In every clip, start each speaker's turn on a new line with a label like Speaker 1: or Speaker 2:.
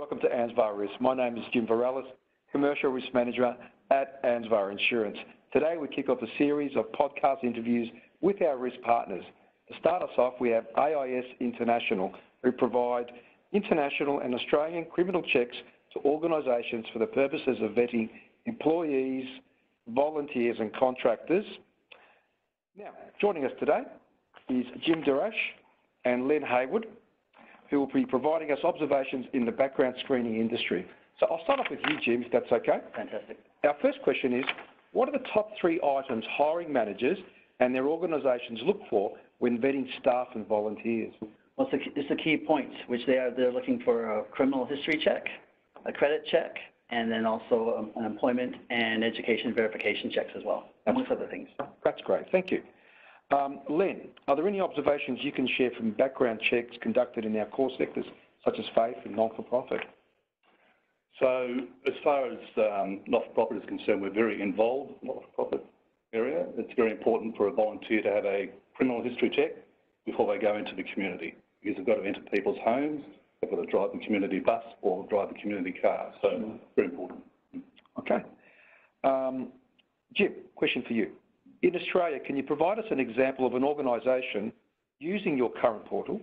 Speaker 1: Welcome to Ansvar Risk. My name is Jim Varellis, Commercial Risk Manager at Ansvar Insurance. Today we kick off a series of podcast interviews with our risk partners. To start us off, we have AIS International, who provide international and Australian criminal checks to organisations for the purposes of vetting employees, volunteers and contractors. Now, joining us today is Jim Dorash and Len Hayward, who will be providing us observations in the background screening industry. So I'll start off with you, Jim, if that's okay.
Speaker 2: Fantastic.
Speaker 1: Our first question is, what are the top 3 items hiring managers and their organisations look for when vetting staff and volunteers?
Speaker 2: Well, it's the key points, which they're looking for a criminal history check, a credit check, and then also an employment and education verification checks as well, amongst other things.
Speaker 1: That's great, thank you. Len, are there any observations you can share from background checks conducted in our core sectors, such as faith and non-for-profit?
Speaker 3: So, as far as not-for-profit is concerned, we're very involved in the not-for-profit area. It's very important for a volunteer to have a criminal history check before they go into the community, because they've got to enter people's homes, they've got to drive the community bus or drive the community car. So, very important.
Speaker 1: Okay. Jim, question for you. In Australia, can you provide us an example of an organisation using your current portal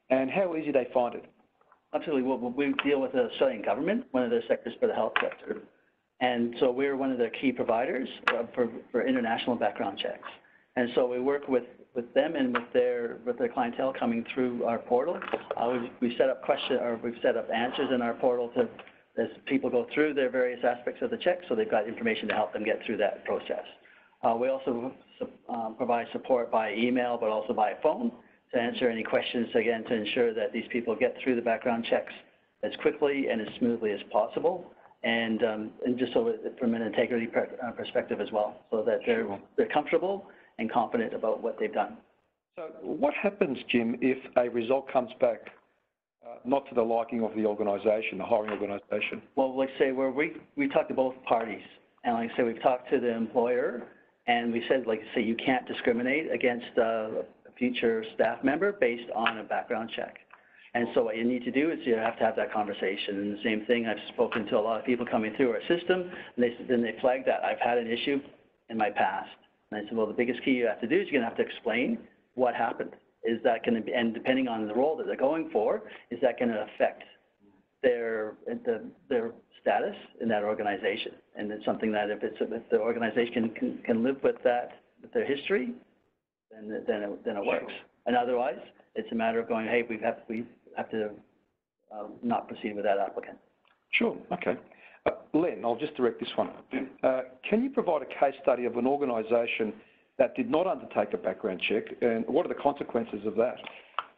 Speaker 1: and how easy they find it?
Speaker 2: Absolutely. Well, we deal with the Australian government, one of their sectors for the health sector. And so we're one of their key providers for international background checks. And so we work with them and with their clientele coming through our portal. We've set up answers in our portal as people go through their various aspects of the check, so they've got information to help them get through that process. We also provide support by email, but also by phone to answer any questions, again, to ensure that these people get through the background checks as quickly and as smoothly as possible, and just so from an integrity perspective as well, so that they're comfortable and confident about what they've done.
Speaker 1: So what happens, Jim, if a result comes back not to the liking of the organisation, the hiring organisation?
Speaker 2: Well, like I say, we talk to both parties, and like I say, we've talked to the employer, and we said, like I say, you can't discriminate against a future staff member based on a background check. And so what you need to do is you have to have that conversation. And the same thing, I've spoken to a lot of people coming through our system, and they flag that. I've had an issue in my past. And I said, well, the biggest key you have to do is you're going to have to explain what happened. Is that going to be, and depending on the role that they're going for, is that going to affect their status in that organization? And it's something that if the organization can live with that, with their history, then it works. And otherwise, it's a matter of going, hey, we have to not proceed with that applicant.
Speaker 1: Sure. Okay. Len, I'll just direct this one. Can you provide a case study of an organisation that did not undertake a background check, and what are the consequences of that?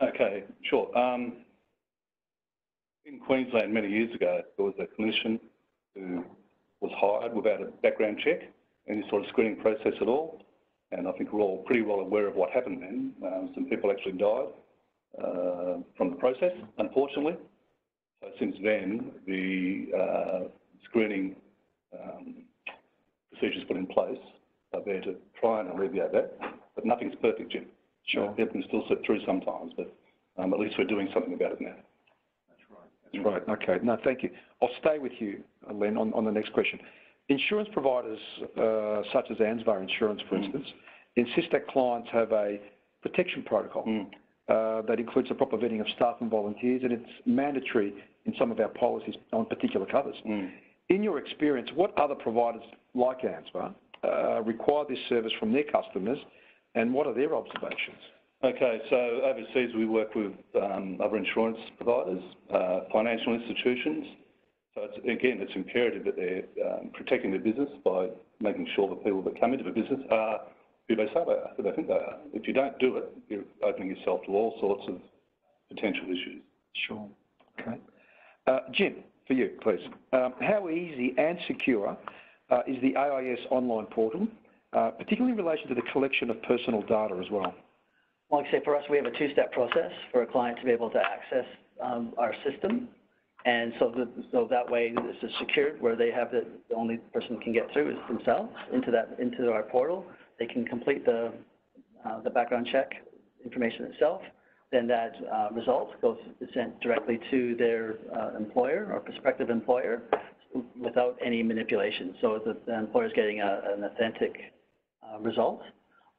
Speaker 3: Okay, sure. In Queensland many years ago, there was a clinician who was hired without a background check, any sort of screening process at all. And I think we're all pretty well aware of what happened then. Some people actually died from the process, unfortunately. So since then, the screening procedures put in place are there to try and alleviate that. But nothing's perfect, Jim. Sure. People can still slip through sometimes, but at least we're doing something about it now.
Speaker 1: That's right. Okay. No, thank you. I'll stay with you, Len, on the next question. Insurance providers, such as Ansvar Insurance, for instance, insist that clients have a protection protocol that includes the proper vetting of staff and volunteers, and it's mandatory in some of our policies on particular covers. In your experience, what other providers like Ansvar require this service from their customers, and what are their observations?
Speaker 3: Okay, so overseas we work with other insurance providers, financial institutions. So it's imperative that they're protecting their business by making sure the people that come into the business are who they say they are, who they think they are. If you don't do it, you're opening yourself to all sorts of potential issues.
Speaker 1: Sure. Okay. Jim, for you, please. How easy and secure is the AIS online portal, particularly in relation to the collection of personal data as well?
Speaker 2: Well, like I say, for us, we have a 2-step process for a client to be able to access our system. And so that way, this is secured, where they have the only person can get through is themselves into our portal. They can complete the background check information itself. then that result goes sent directly to their employer or prospective employer without any manipulation. So the employer is getting an authentic result.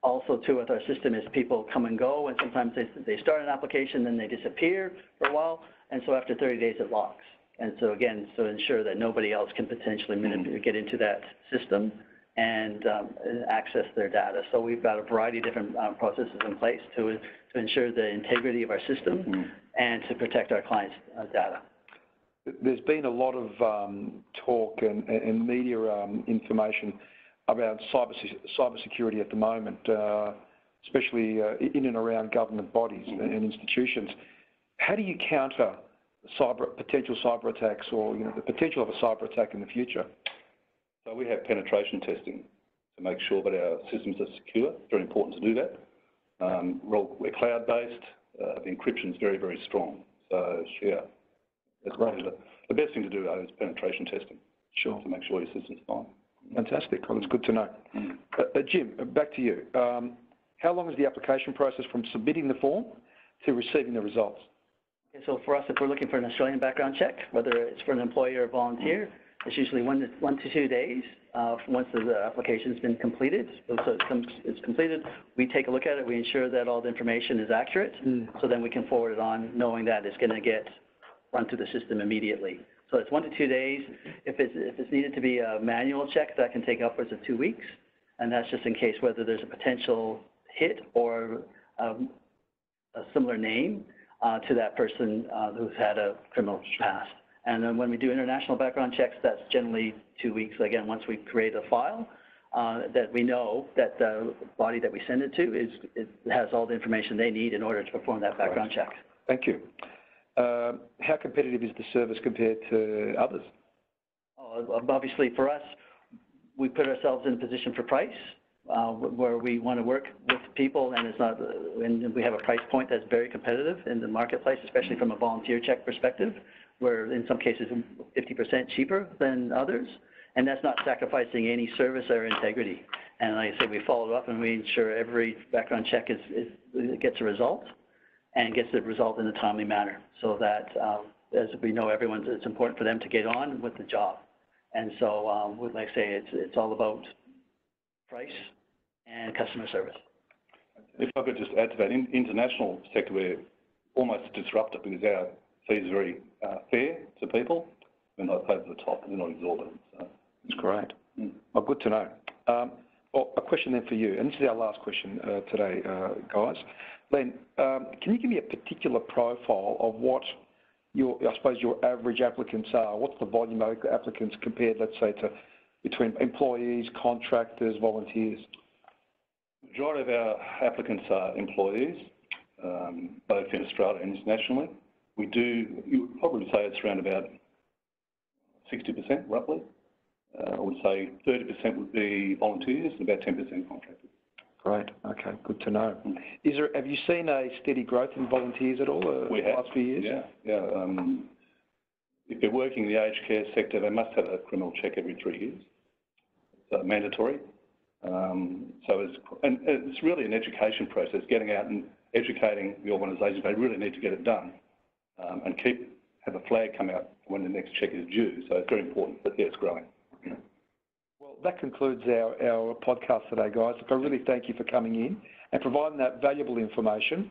Speaker 2: Also, too, with our system is people come and go, and sometimes they start an application, then they disappear for a while, and so after 30 days it locks. And so again, so ensure that nobody else can potentially get into that system and access their data. So we've got a variety of different processes in place to ensure the integrity of our system and to protect our clients' data.
Speaker 1: There's been a lot of talk and media information about cybersecurity at the moment, especially in and around government bodies and institutions. How do you counter potential cyber attacks, or the potential of a cyber attack in the future?
Speaker 3: So we have penetration testing to make sure that our systems are secure. It's very important to do that. We're cloud-based. The encryption is very, very strong. So yeah, that's probably the best thing to do is penetration testing.
Speaker 1: Sure.
Speaker 3: To make sure your system's fine.
Speaker 1: Fantastic. Well, that's good to know. Jim, back to you. How long is the application process from submitting the form to receiving the results?
Speaker 2: Okay, so for us, if we're looking for an Australian background check, whether it's for an employee or a volunteer, it's usually 1 to 2 days once the application's been completed. So it's completed, we take a look at it, we ensure that all the information is accurate, so then we can forward it on knowing that it's going to get run through the system immediately. So it's 1 to 2 days. If it's needed to be a manual check, that can take upwards of 2 weeks, and that's just in case whether there's a potential hit or a similar name to that person who's had a criminal past. And then when we do international background checks, that's generally 2 weeks. Again, once we create a file, that we know that the body that we send it to has all the information they need in order to perform that background check.
Speaker 1: Thank you. How competitive is the service compared to others?
Speaker 2: Obviously, for us, we put ourselves in a position for price, where we want to work with people, and and we have a price point that's very competitive in the marketplace, especially from a volunteer check perspective, where in some cases 50% cheaper than others, and that's not sacrificing any service or integrity. And like I said, we follow up and we ensure every background check gets a result and gets the result in a timely manner, so that as we know, it's important for them to get on with the job. And so, like I say, it's all about price and customer service.
Speaker 3: If I could just add to that, in international sector, we're almost disruptive because our fees are very fair to people. We're not over the top, we're not exorbitant. So.
Speaker 1: That's great. Well, good to know. Well, a question then for you, and this is our last question today, guys. Len, can you give me a particular profile of what your average applicants are? What's the volume of applicants compared, let's say, to between employees, contractors, volunteers?
Speaker 3: The majority of our applicants are employees, both in Australia and internationally. You would probably say it's around about 60%, roughly. I would say 30% would be volunteers and about 10% contractors.
Speaker 1: Great. Okay. Good to know. Have you seen a steady growth in volunteers at all the last few years?
Speaker 3: Yeah. If they're working in the aged care sector, they must have a criminal check every 3 years. It's mandatory. It's really an education process, getting out and educating the organisations. They really need to get it done and have a flag come out when the next check is due. So it's very important, but yeah, it's growing.
Speaker 1: Well, that concludes our podcast today, guys. Look, I really thank you for coming in and providing that valuable information.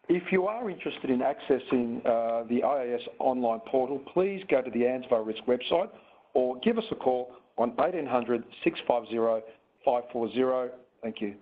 Speaker 1: If you are interested in accessing the AIS online portal, please go to the Ansvar Risk website or give us a call on 1800 650 540. Thank you.